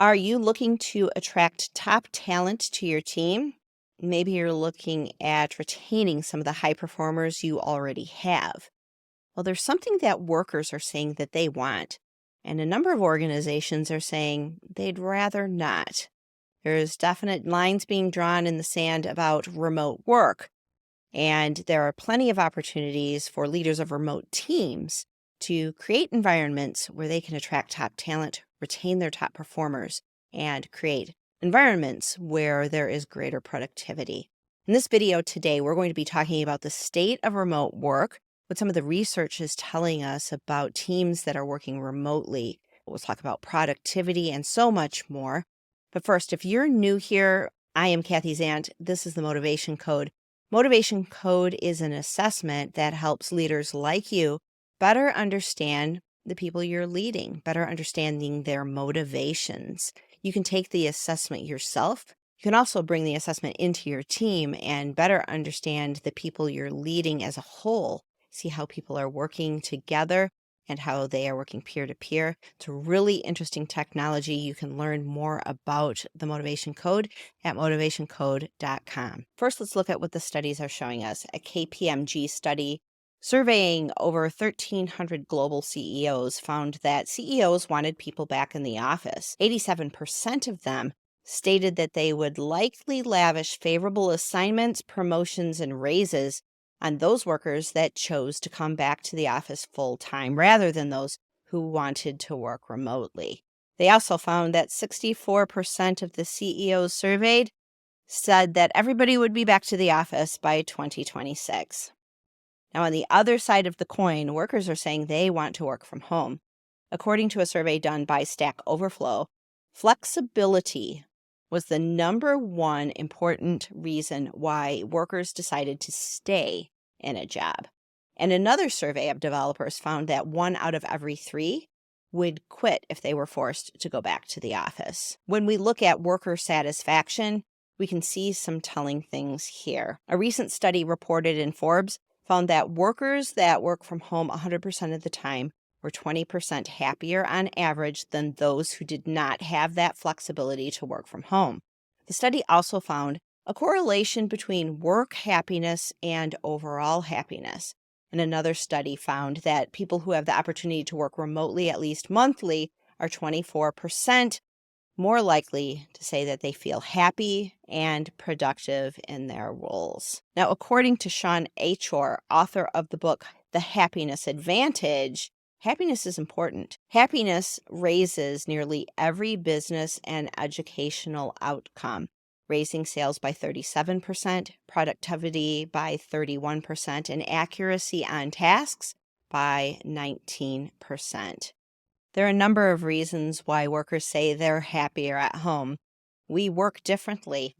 Are you looking to attract top talent to your team? Maybe you're looking at retaining some of the high performers you already have. Well, there's something that workers are saying that they want, and a number of organizations are saying they'd rather not. There's definite lines being drawn in the sand about remote work, and there are plenty of opportunities for leaders of remote teams to create environments where they can attract top talent, retain their top performers, and create environments where there is greater productivity. In this video today, we're going to be talking about the state of remote work, what some of the research is telling us about teams that are working remotely. We'll talk about productivity and so much more. But first, if you're new here, I am Kathy Zant. This is the Motivation Code. Motivation Code is an assessment that helps leaders like you better understand the people you're leading, better understanding their motivations. You can take the assessment yourself. You can also bring the assessment into your team and better understand the people you're leading as a whole, see how people are working together and how they are working peer-to-peer. It's a really interesting technology. You can learn more about the Motivation Code at motivationcode.com. First, let's look at what the studies are showing us. A KPMG study surveying over 1,300 global CEOs found that CEOs wanted people back in the office. 87% of them stated that they would likely lavish favorable assignments, promotions, and raises on those workers that chose to come back to the office full-time rather than those who wanted to work remotely. They also found that 64% of the CEOs surveyed said that everybody would be back to the office by 2026. Now, on the other side of the coin, workers are saying they want to work from home. According to a survey done by Stack Overflow, flexibility was the number one important reason why workers decided to stay in a job. And another survey of developers found that 1 out of every 3 would quit if they were forced to go back to the office. When we look at worker satisfaction, we can see some telling things here. A recent study reported in Forbes found that workers that work from home 100% of the time were 20% happier on average than those who did not have that flexibility to work from home. The study also found a correlation between work happiness and overall happiness. And another study found that people who have the opportunity to work remotely at least monthly are 24% more likely to say that they feel happy and productive in their roles. Now, according to Sean Achor, author of the book The Happiness Advantage, happiness is important. Happiness raises nearly every business and educational outcome, raising sales by 37%, productivity by 31%, and accuracy on tasks by 19%. There are a number of reasons why workers say they're happier at home. We work differently.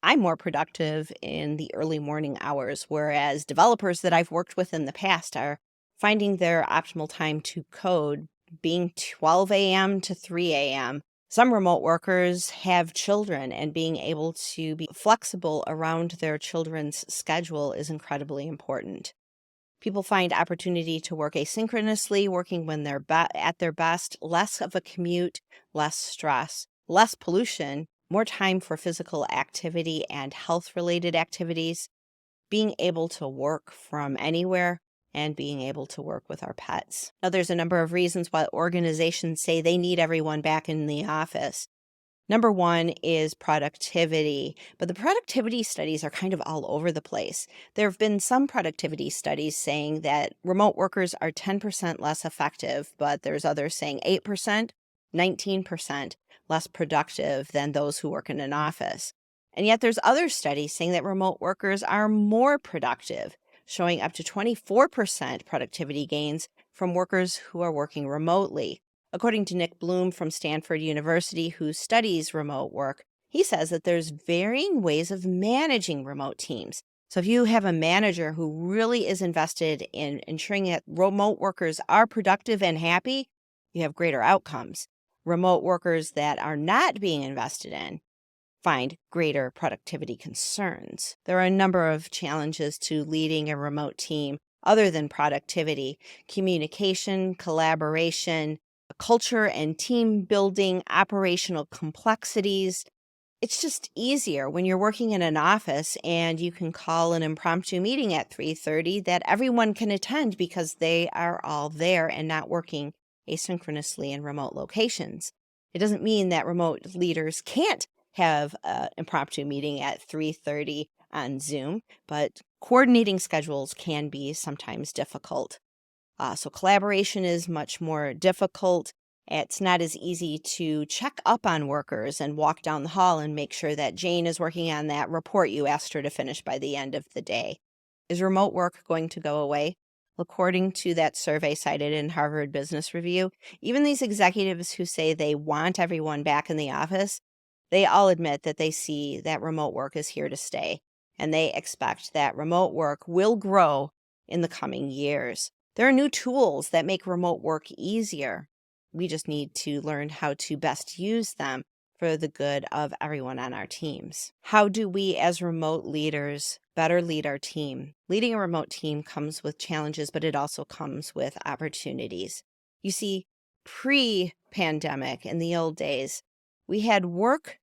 I'm more productive in the early morning hours, whereas developers that I've worked with in the past are finding their optimal time to code being 12 a.m. to 3 a.m. Some remote workers have children, and being able to be flexible around their children's schedule is incredibly important. People find opportunity to work asynchronously, working when they're at their best, less of a commute, less stress, less pollution, more time for physical activity and health-related activities, being able to work from anywhere, and being able to work with our pets. Now, there's a number of reasons why organizations say they need everyone back in the office. Number one is productivity, but the productivity studies are kind of all over the place. There have been some productivity studies saying that remote workers are 10% less effective, but there's others saying 8%, 19% less productive than those who work in an office. And yet there's other studies saying that remote workers are more productive, showing up to 24% productivity gains from workers who are working remotely. According to Nick Bloom from Stanford University, who studies remote work, he says that there's varying ways of managing remote teams. So if you have a manager who really is invested in ensuring that remote workers are productive and happy, you have greater outcomes. Remote workers that are not being invested in find greater productivity concerns. There are a number of challenges to leading a remote team other than productivity: communication, collaboration, culture and team building, operational complexities. It's just easier when you're working in an office and you can call an impromptu meeting at 3:30 that everyone can attend because they are all there and not working asynchronously in remote locations. It doesn't mean that remote leaders can't have an impromptu meeting at 3:30 on Zoom, but coordinating schedules can be sometimes difficult. So collaboration is much more difficult. It's not as easy to check up on workers and walk down the hall and make sure that Jane is working on that report you asked her to finish by the end of the day. Is remote work going to go away? According to that survey cited in Harvard Business Review, even these executives who say they want everyone back in the office, they all admit that they see that remote work is here to stay, and they expect that remote work will grow in the coming years. There are new tools that make remote work easier. We just need to learn how to best use them for the good of everyone on our teams. How do we, as remote leaders, better lead our team? Leading a remote team comes with challenges, but it also comes with opportunities. You see, pre-pandemic, in the old days, we had work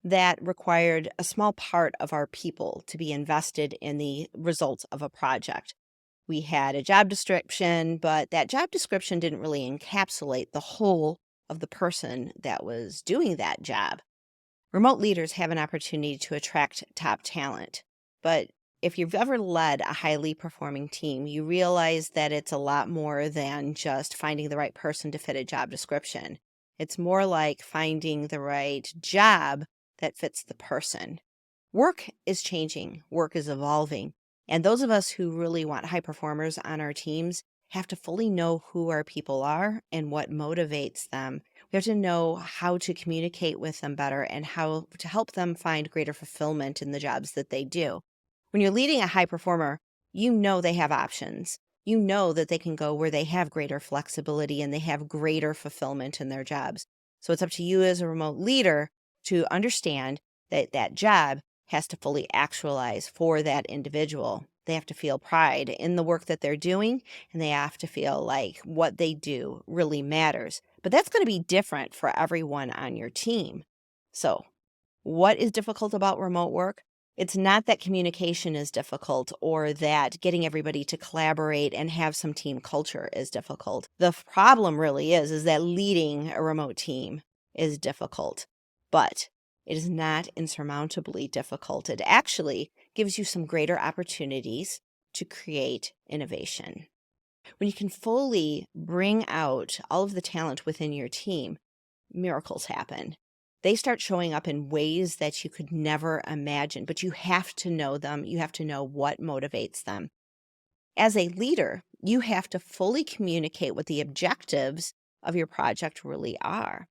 that required a small part of our people to be invested in the results of a project. We had a job description, but that job description didn't really encapsulate the whole of the person that was doing that job. Remote leaders have an opportunity to attract top talent, but if you've ever led a highly performing team, you realize that it's a lot more than just finding the right person to fit a job description. It's more like finding the right job that fits the person. Work is changing, work is evolving. And those of us who really want high performers on our teams have to fully know who our people are and what motivates them. We have to know how to communicate with them better and how to help them find greater fulfillment in the jobs that they do. When you're leading a high performer, you know they have options. You know that they can go where they have greater flexibility and they have greater fulfillment in their jobs. So it's up to you as a remote leader to understand that that job has to fully actualize for that individual. They have to feel pride in the work that they're doing, and they have to feel like what they do really matters. But that's going to be different for everyone on your team. So, what is difficult about remote work? It's not that communication is difficult or that getting everybody to collaborate and have some team culture is difficult. The problem really is that leading a remote team is difficult. But it is not insurmountably difficult. It actually gives you some greater opportunities to create innovation. When you can fully bring out all of the talent within your team, miracles happen. They start showing up in ways that you could never imagine, but you have to know them. You have to know what motivates them. As a leader, you have to fully communicate what the objectives of your project really are.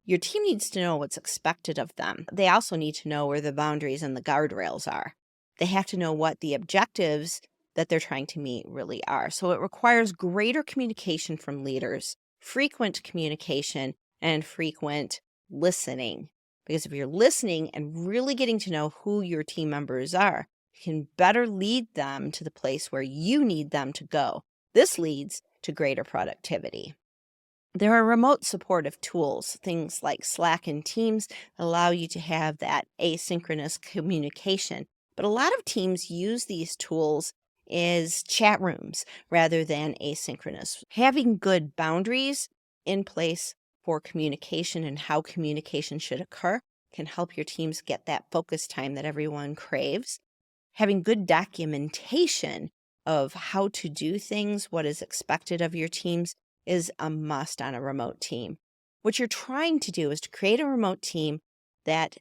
Your team needs to know what's expected of them. They also need to know where the boundaries and the guardrails are. They have to know what the objectives that they're trying to meet really are. So it requires greater communication from leaders, frequent communication, and frequent listening. Because if you're listening and really getting to know who your team members are, you can better lead them to the place where you need them to go. This leads to greater productivity. There are remote supportive tools, things like Slack and Teams, that allow you to have that asynchronous communication. But a lot of teams use these tools as chat rooms rather than asynchronous. Having good boundaries in place for communication and how communication should occur can help your teams get that focus time that everyone craves. Having good documentation of how to do things, what is expected of your teams, is a must on a remote team. What you're trying to do is to create a remote team that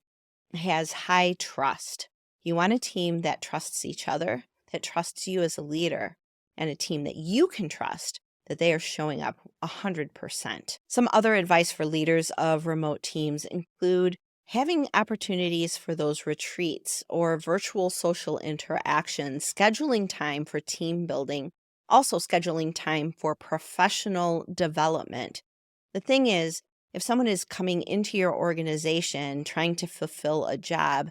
has high trust. You want a team that trusts each other, that trusts you as a leader, and a team that you can trust, that they are showing up 100%. Some other advice for leaders of remote teams include having opportunities for those retreats or virtual social interactions, scheduling time for team building, also scheduling time for professional development. The thing is, if someone is coming into your organization trying to fulfill a job,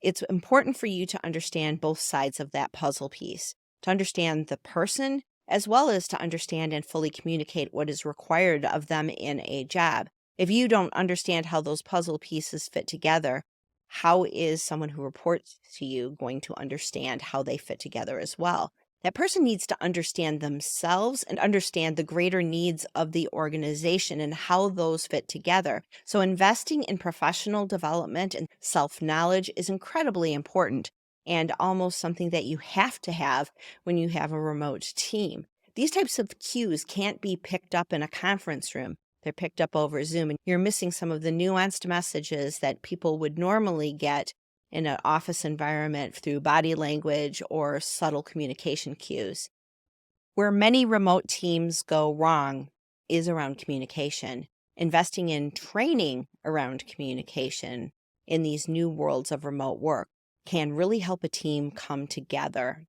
it's important for you to understand both sides of that puzzle piece, to understand the person as well as to understand and fully communicate what is required of them in a job. If you don't understand how those puzzle pieces fit together, how is someone who reports to you going to understand how they fit together as well? That person needs to understand themselves and understand the greater needs of the organization and how those fit together. So, investing in professional development and self knowledge is incredibly important and almost something that you have to have when you have a remote team. These types of cues can't be picked up in a conference room. They're picked up over Zoom, and you're missing some of the nuanced messages that people would normally get in an office environment through body language or subtle communication cues. Where many remote teams go wrong is around communication. Investing in training around communication in these new worlds of remote work can really help a team come together.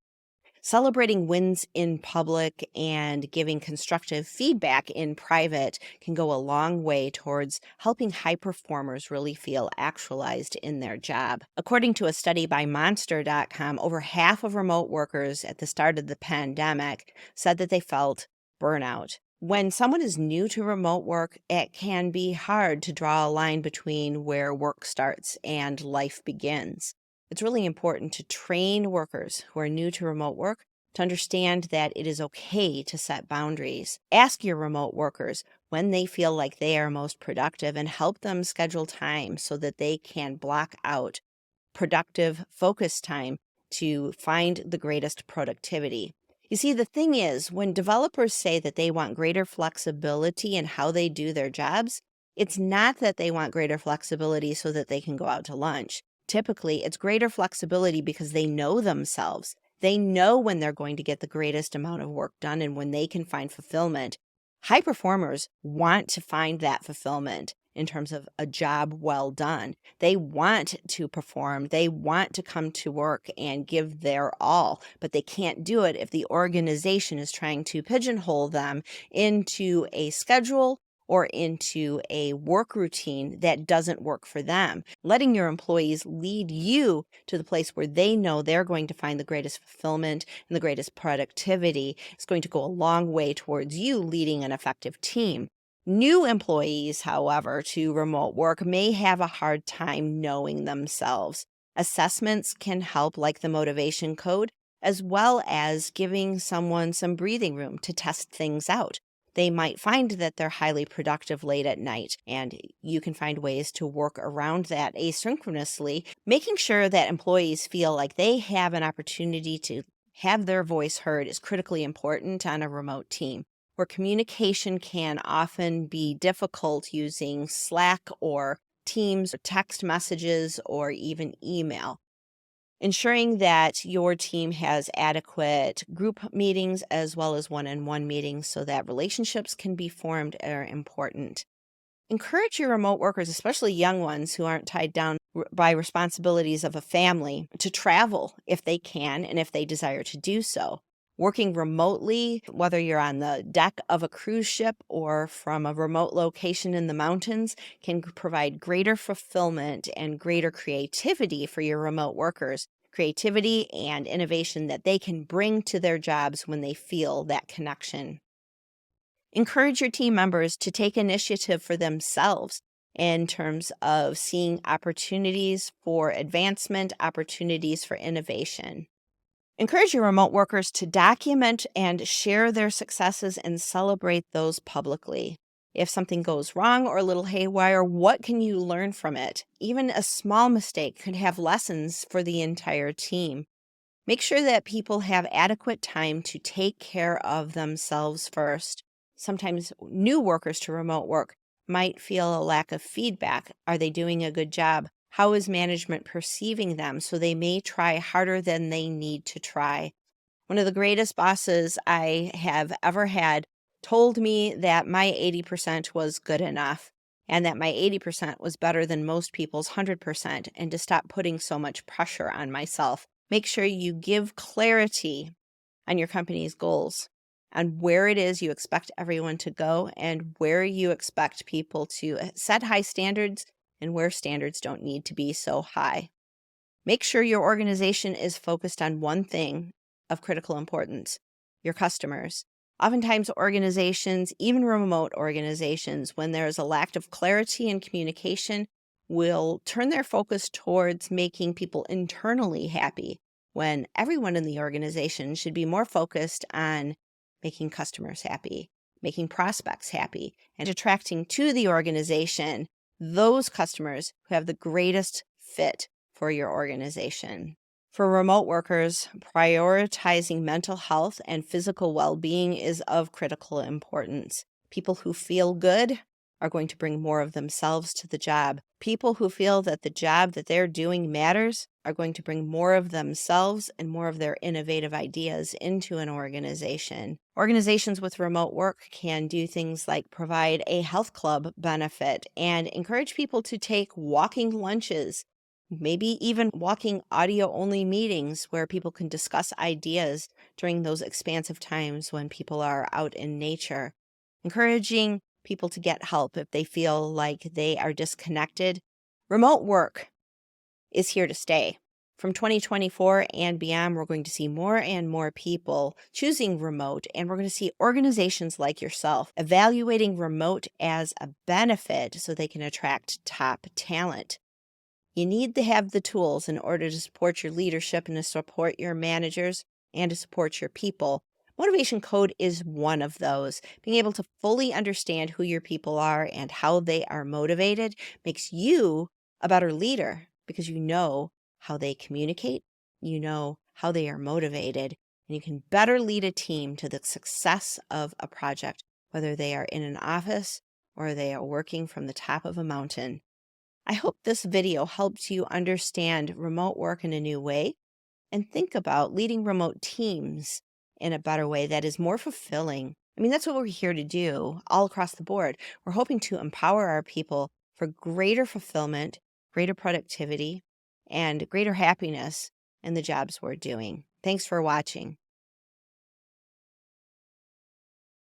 Celebrating wins in public and giving constructive feedback in private can go a long way towards helping high performers really feel actualized in their job. According to a study by Monster.com, over half of remote workers at the start of the pandemic said that they felt burnout. When someone is new to remote work, it can be hard to draw a line between where work starts and life begins. It's really important to train workers who are new to remote work to understand that it is okay to set boundaries. Ask your remote workers when they feel like they are most productive and help them schedule time so that they can block out productive focus time to find the greatest productivity. You see, the thing is, when developers say that they want greater flexibility in how they do their jobs, it's not that they want greater flexibility so that they can go out to lunch. Typically, it's greater flexibility because they know themselves. They know when they're going to get the greatest amount of work done and when they can find fulfillment. High performers want to find that fulfillment in terms of a job well done. They want to perform. They want to come to work and give their all, but they can't do it if the organization is trying to pigeonhole them into a schedule or into a work routine that doesn't work for them. Letting your employees lead you to the place where they know they're going to find the greatest fulfillment and the greatest productivity is going to go a long way towards you leading an effective team. New employees, however, to remote work may have a hard time knowing themselves. Assessments can help, like the motivation code, as well as giving someone some breathing room to test things out. They might find that they're highly productive late at night, and you can find ways to work around that asynchronously, making sure that employees feel like they have an opportunity to have their voice heard is critically important on a remote team, where communication can often be difficult using Slack or Teams or text messages or even email. Ensuring that your team has adequate group meetings as well as one-on-one meetings so that relationships can be formed are important. Encourage your remote workers, especially young ones who aren't tied down by responsibilities of a family, to travel if they can and if they desire to do so. Working remotely, whether you're on the deck of a cruise ship or from a remote location in the mountains, can provide greater fulfillment and greater creativity for your remote workers. Creativity and innovation that they can bring to their jobs when they feel that connection. Encourage your team members to take initiative for themselves in terms of seeing opportunities for advancement, opportunities for innovation. Encourage your remote workers to document and share their successes and celebrate those publicly. If something goes wrong or a little haywire, what can you learn from it? Even a small mistake could have lessons for the entire team. Make sure that people have adequate time to take care of themselves first. Sometimes new workers to remote work might feel a lack of feedback. Are they doing a good job? How is management perceiving them? So they may try harder than they need to try. One of the greatest bosses I have ever had told me that my 80% was good enough and that my 80% was better than most people's 100%, and to stop putting so much pressure on myself. Make sure you give clarity on your company's goals, on where it is you expect everyone to go, and where you expect people to set high standards and where standards don't need to be so high. Make sure your organization is focused on one thing of critical importance. your customers. Oftentimes, organizations, even remote organizations, when there's a lack of clarity and communication, will turn their focus towards making people internally happy when everyone in the organization should be more focused on making customers happy, making prospects happy, and attracting to the organization those customers who have the greatest fit for your organization. For remote workers, prioritizing mental health and physical well being is of critical importance. People who feel good are going to bring more of themselves to the job. People who feel that the job that they're doing matters are going to bring more of themselves and more of their innovative ideas into an organization. Organizations with remote work can do things like provide a health club benefit and encourage people to take walking lunches, maybe even walking audio-only meetings where people can discuss ideas during those expansive times when people are out in nature. Encouraging people to get help if they feel like they are disconnected. Remote work is here to stay. From 2024 and beyond, we're going to see more and more people choosing remote, and we're going to see organizations like yourself evaluating remote as a benefit so they can attract top talent. You need to have the tools in order to support your leadership and to support your managers and to support your people. Motivation code is one of those. Being able to fully understand who your people are and how they are motivated makes you a better leader because you know how they communicate, you know how they are motivated, and you can better lead a team to the success of a project, whether they are in an office or they are working from the top of a mountain. I hope this video helps you understand remote work in a new way and think about leading remote teams in a better way that is more fulfilling. I mean, that's what we're here to do all across the board. We're hoping to empower our people for greater fulfillment, greater productivity, and greater happiness in the jobs we're doing. Thanks for watching.